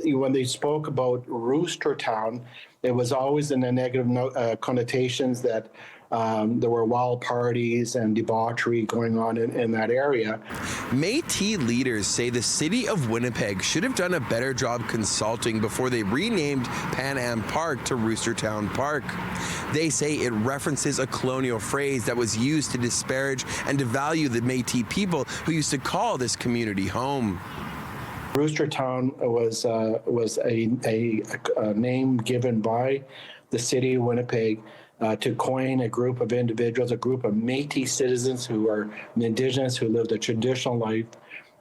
when they spoke about Rooster Town, it was always in the negative connotations that there were wild parties and debauchery going on in that area. Métis leaders say the city of Winnipeg should have done a better job consulting before they renamed Pan Am Park to Rooster Town Park. They say it references a colonial phrase that was used to disparage and devalue the Métis people who used to call this community home. Rooster Town was a name given by the city of Winnipeg to coin a group of individuals, a group of Métis citizens who are Indigenous, who lived a traditional life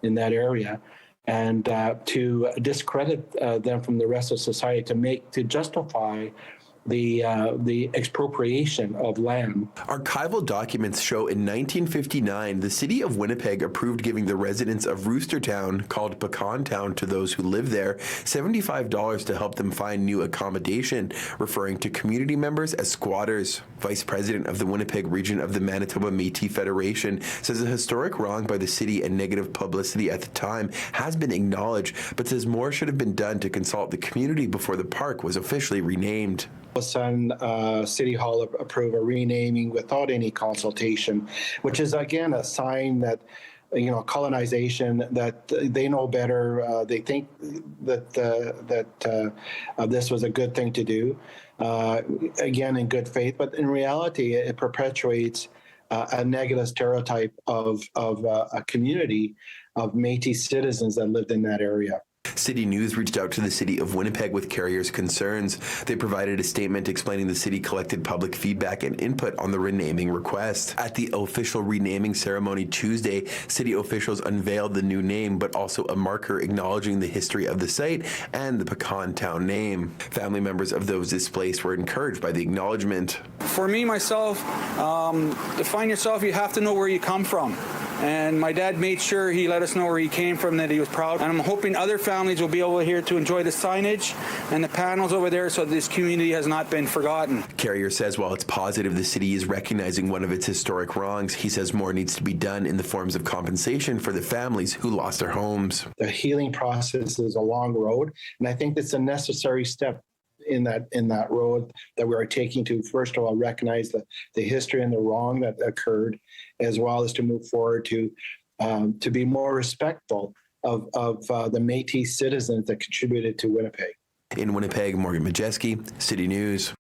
in that area, and to discredit them from the rest of society, to justify the expropriation of land. Archival documents show in 1959, the city of Winnipeg approved giving the residents of Rooster Town, called Pecan Town to those who live there, $75 to help them find new accommodation, referring to community members as squatters. Vice President of the Winnipeg region of the Manitoba Métis Federation says a historic wrong by the city and negative publicity at the time has been acknowledged, but says more should have been done to consult the community before the park was officially renamed. All of a sudden, City Hall approved a renaming without any consultation, which is again a sign that, colonization, that they know better. They think that this was a good thing to do, again in good faith, but in reality, it perpetuates a negative stereotype of a community of Métis citizens that lived in that area. City News reached out to the city of Winnipeg with Carrier's concerns. They provided a statement explaining the city collected public feedback and input on the renaming request. At the official renaming ceremony Tuesday, city officials unveiled the new name, but also a marker acknowledging the history of the site and the Pecan Town name. Family members of those displaced were encouraged by the acknowledgement. For me, myself, define yourself, you have to know where you come from. And my dad made sure he let us know where he came from, that he was proud. And I'm hoping other families will be able here to enjoy the signage and the panels over there so this community has not been forgotten. Carrier says while it's positive the city is recognizing one of its historic wrongs, he says more needs to be done in the forms of compensation for the families who lost their homes. The healing process is a long road, and I think it's a necessary step in that road that we are taking to, first of all, recognize the history and the wrong that occurred, as well as to move forward to be more respectful of the Métis citizens that contributed to Winnipeg. In Winnipeg, Modjeski, City News.